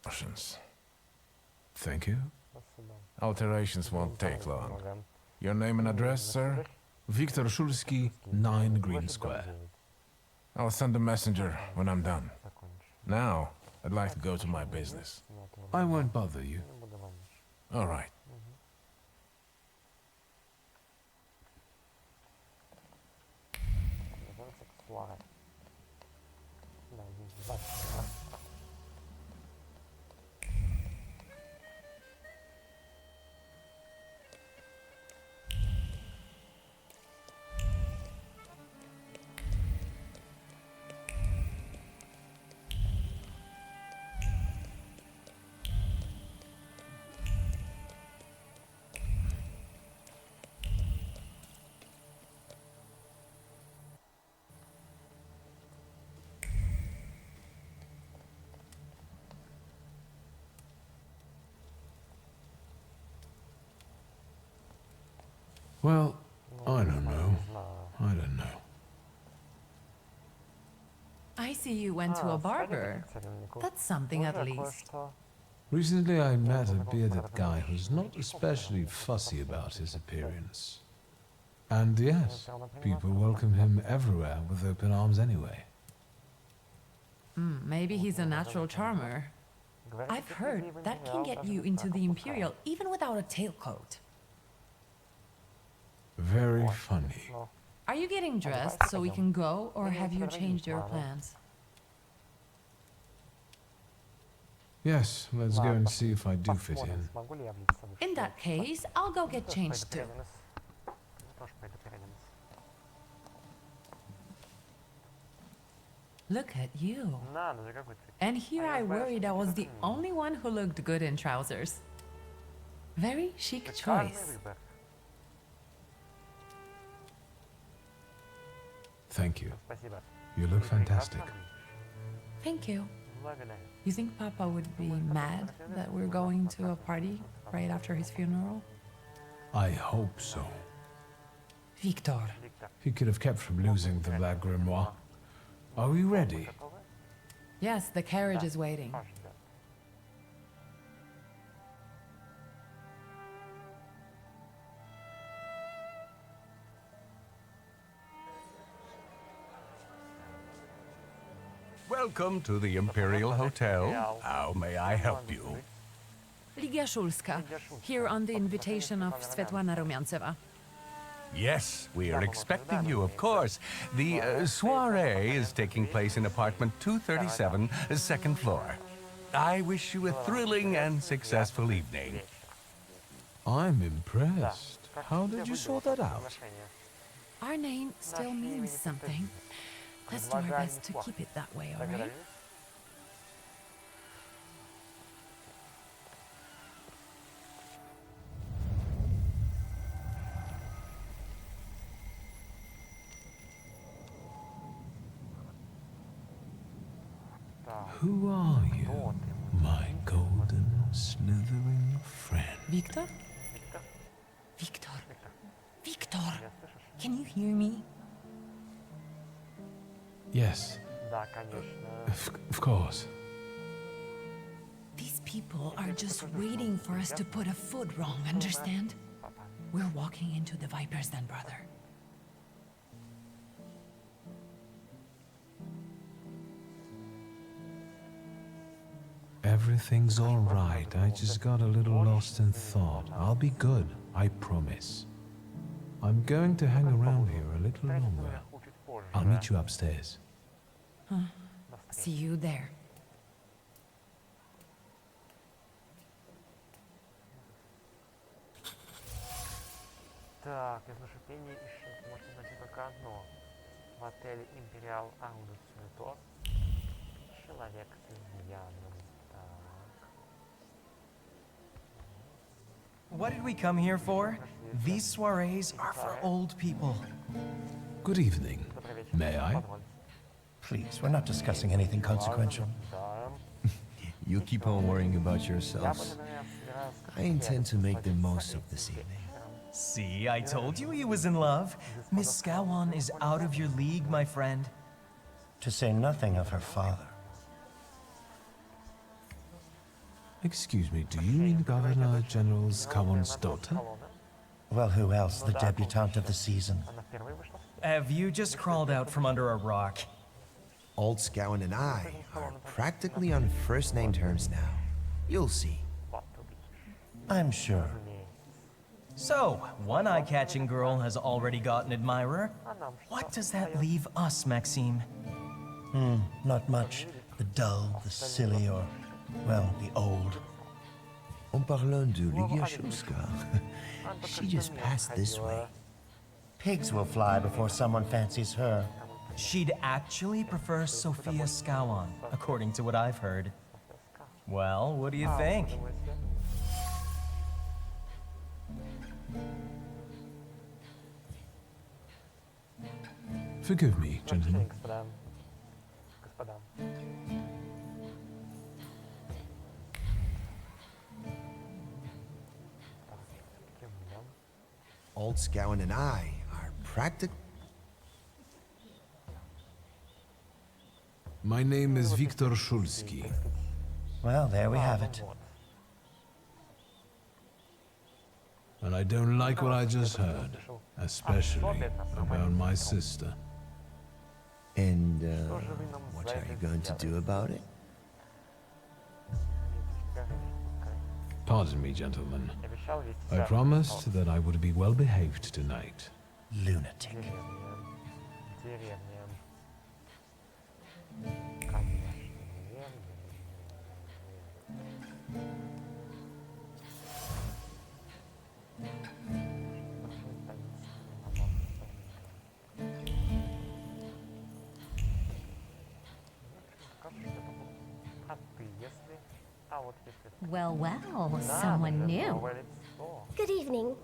Russians. Thank you. Alterations won't take long. Your name and address, sir? Viktor Szulski, 9 Green Square. I'll send a messenger when I'm done. Now, I'd like to go to my business. I won't bother you. All right. Well, I don't know. I don't know. I see you went to a barber. That's something at least. Recently I met a bearded guy who's not especially fussy about his appearance. And yes, people welcome him everywhere with open arms anyway. Maybe he's a natural charmer. I've heard that can get you into the Imperial even without a tailcoat. Very funny. Are you getting dressed so we can go, or have you changed your plans? Yes, let's go and see if I do fit in. In that case, I'll go get changed too. Look at you. And here I worried I was the only one who looked good in trousers. Very chic choice. Thank you. You look fantastic. Thank you. You think Papa would be mad that we're going to a party right after his funeral? I hope so. Victor. He could have kept from losing the Black Grimoire. Are we ready? Yes, the carriage is waiting. Welcome to the Imperial Hotel. How may I help you? Ligia Szulska, here on the invitation of Svetlana Rumiantseva. Yes, we are expecting you, of course. The soiree is taking place in apartment 237, second floor. I wish you a thrilling and successful evening. I'm impressed. How did you sort that out? Our name still means something. Let's do our best to keep it that way, all right? Who are you, my golden, slithering friend? Victor? Victor. Victor! Can you hear me? Yes. Of course. These people are just waiting for us to put a foot wrong, understand? We're walking into the Viper's Den, brother. Everything's all right. I just got a little lost in thought. I'll be good, I promise. I'm going to hang around here a little longer. I'll meet you upstairs. See you there. Так, из нашипений ищем. Можно найти только одно. В отеле Империал Аудус Цветов. Человек с изъяном. Так. What did we come here for? These soirees are for old people. Good evening. May I? Please, we're not discussing anything consequential. You keep on worrying about yourselves. I intend to make the most of this evening. See, I told you he was in love. Miss Scowan is out of your league, my friend. To say nothing of her father. Excuse me, do you mean Governor General Skawon's daughter? Well, who else? The debutante of the season. Have you just crawled out from under a rock? Old Scowen and I are practically on first-name terms now. You'll see. I'm sure. So, one eye-catching girl has already got an admirer. What does that leave us, Maxime? Not much. The dull, the silly, or, well, the old. En parlant de Lygia, she just passed this way. Pigs will fly before someone fancies her. She'd actually prefer Sophia Skawon, according to what I've heard. Well, what do you think? Forgive me, gentlemen. Old Scowen and I are practically... My name is Viktor Szulski. Well, there we have it. And I don't like what I just heard, especially about my sister. And, what are you going to do about it? Pardon me, gentlemen. I promised that I would be well behaved tonight. Lunatic. Well, well, someone new. Good evening.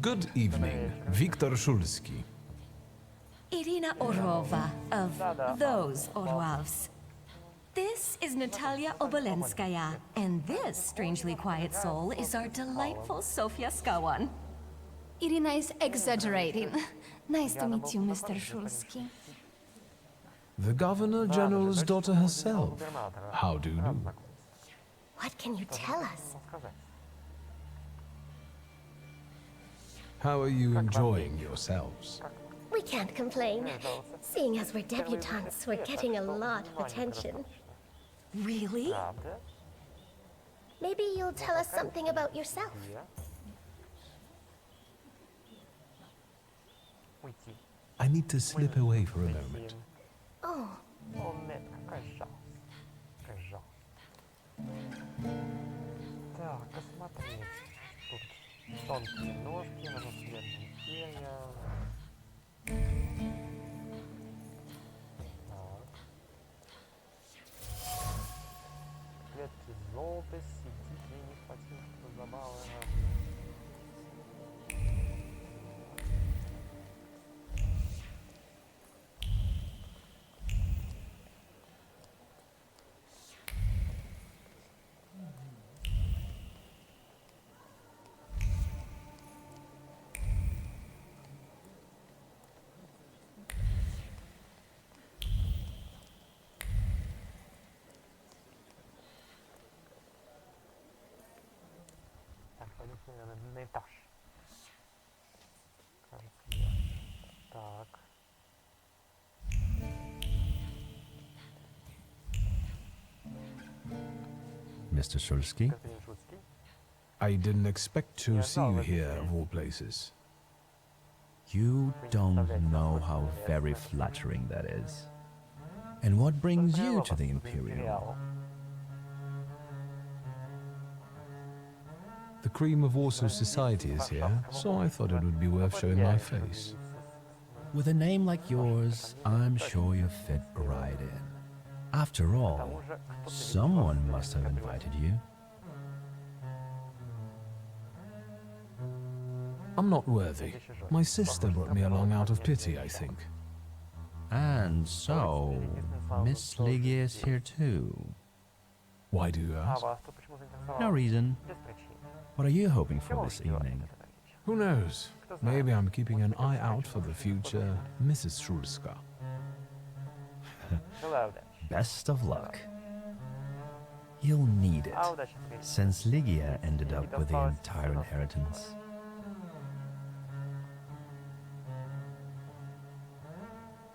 Good evening, Viktor Szulski. Irina Orlova of those Orlovs. This is Natalia Obolenskaya, and this strangely quiet soul is our delightful Sofia Skawon. Irina is exaggerating. Nice to meet you, Mr. Szulski. The Governor General's daughter herself. How do you do? What can you tell us? How are you enjoying yourselves? We can't complain. Seeing as we're debutantes, we're getting a lot of attention. Really? Maybe you'll tell us something about yourself. I need to slip away for a moment. Oh. Так, посмотри. Тут тонкие ножки, разноцветные перья. Так. Клетки золота, сидит, ей не хватило, что забавы. На этаж. Кажется, да. Так. Mr. Szulski? I didn't expect to see you here, of all places. You don't know how very flattering that is. And what brings you to the Imperial? The cream of Warsaw society is here, so I thought it would be worth showing my face. With a name like yours, I'm sure you fit right in. After all, someone must have invited you. I'm not worthy. My sister brought me along out of pity, I think. And so, Miss Lygia is here too. Why do you ask? No reason. What are you hoping for this evening? Who knows? Maybe I'm keeping an eye out for the future Mrs. Szulska. Best of luck. You'll need it, since Lygia ended up with the entire inheritance.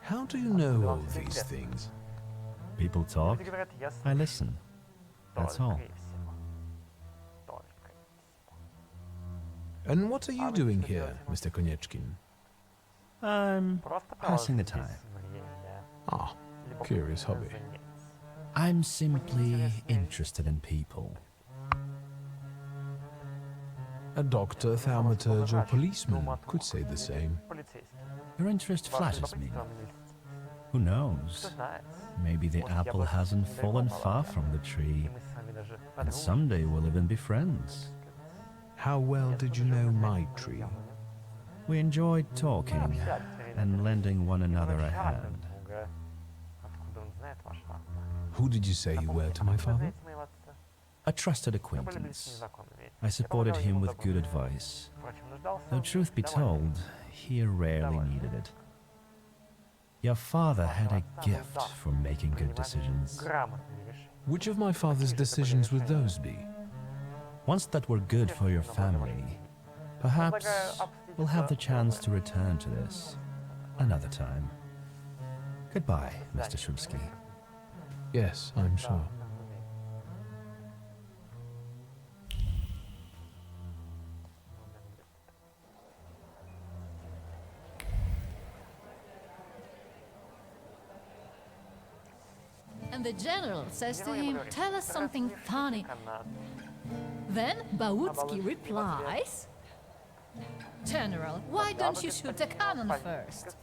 How do you know all these things? People talk, I listen. That's all. And what are you doing here, Mr. Konieczkin? I'm passing the time. Ah, curious hobby. I'm simply interested in people. A doctor, thaumaturge, or policeman could say the same. Your interest flatters me. Who knows? Maybe the apple hasn't fallen far from the tree, and someday we'll even be friends. How well did you know my tree? We enjoyed talking and lending one another a hand. Who did you say you were to my father? A trusted acquaintance. I supported him with good advice. Though truth be told, he rarely needed it. Your father had a gift for making good decisions. Which of my father's decisions would those be? Ones that were good for your family. Perhaps we'll have the chance to return to this another time. Goodbye, Mr. Szulski. Yes, I'm sure. And the general says to him, "Tell us something funny." Then Bałucki replies, "General, why don't you shoot a cannon first?"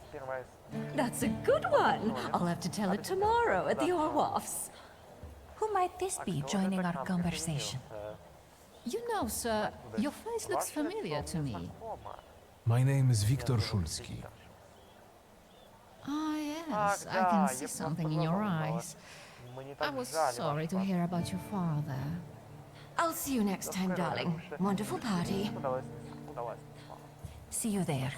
That's a good one. I'll have to tell it tomorrow at the Orloffs. Who might this be joining our conversation? You know, sir, your face looks familiar to me. My name is Viktor Szulski. Ah, yes, I can see something in your eyes. I was sorry to hear about your father. I'll see you next time, darling. Wonderful party. See you there.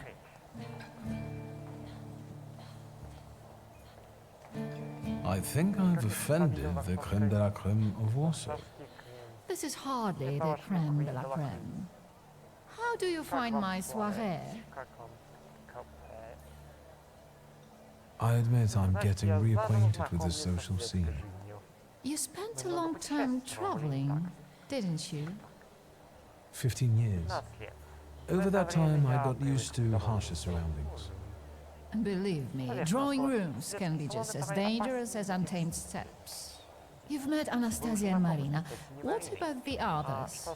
I think I've offended the creme de la creme of Warsaw. This is hardly the creme de la creme. How do you find my soirée? I admit I'm getting reacquainted with the social scene. You spent a long time traveling, didn't you? 15 years. Over that time, I got used to harsher surroundings. Believe me, drawing rooms can be just as dangerous as untamed steppes. You've met Anastasia and Marina. What about the others?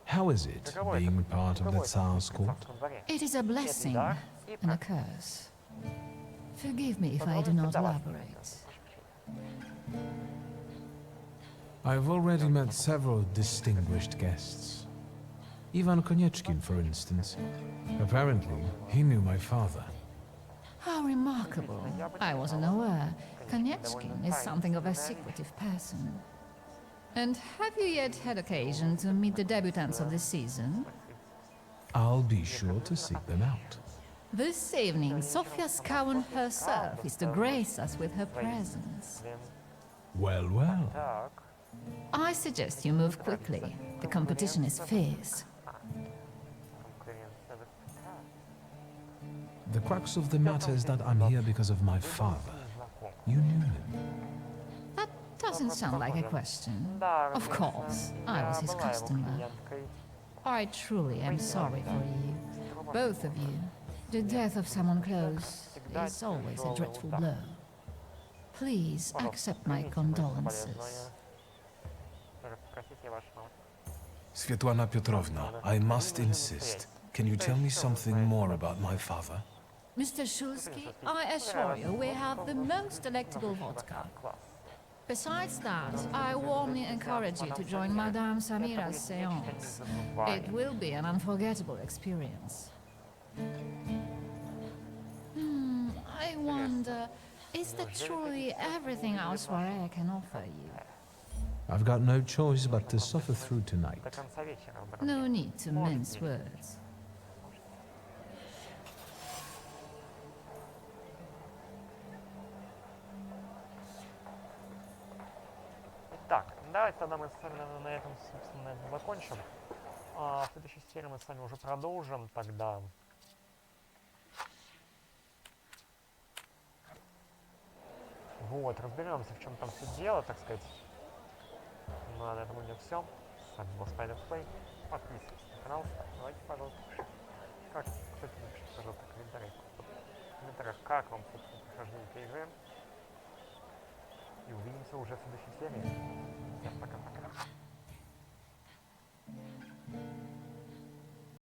How is it, being part of the Tsar's court? It is a blessing and a curse. Forgive me if I do not elaborate. I've already met several distinguished guests. Ivan Konieczkin, for instance. Apparently, he knew my father. How remarkable. I wasn't aware. Konieczkin is something of a secretive person. And have you yet had occasion to meet the debutants of the season? I'll be sure to seek them out. This evening, Sofia Skałan herself is to grace us with her presence. Well, well. I suggest you move quickly. The competition is fierce. The crux of the matter is that I'm here because of my father. You knew him. That doesn't sound like a question. Of course, I was his customer. I truly am sorry for you, both of you. The death of someone close is always a dreadful blow. Please accept my condolences. Svetlana Petrovna, I must insist. Can you tell me something more about my father? Mr. Szulski, I assure you we have the most delectable vodka. Besides that, I warmly encourage you to join Madame Samira's séance. It will be an unforgettable experience. I wonder, is that truly everything our soirée can offer you? I've got no choice but to suffer through tonight. No need to mince words. Давайте тогда мы с вами на этом, собственно, закончим. В следующей серии мы с вами уже продолжим тогда. Вот, разберемся, в чем там все дело, так сказать. Ну а на этом у меня все. С вами был Spider-Play. Подписывайтесь на канал, ставьте лайки, пожалуйста. Как, кстати, напишите, пожалуйста, в комментариях, как вам, собственно, прохождение этой игры. И увидимся уже в следующей серии. Всем пока-пока.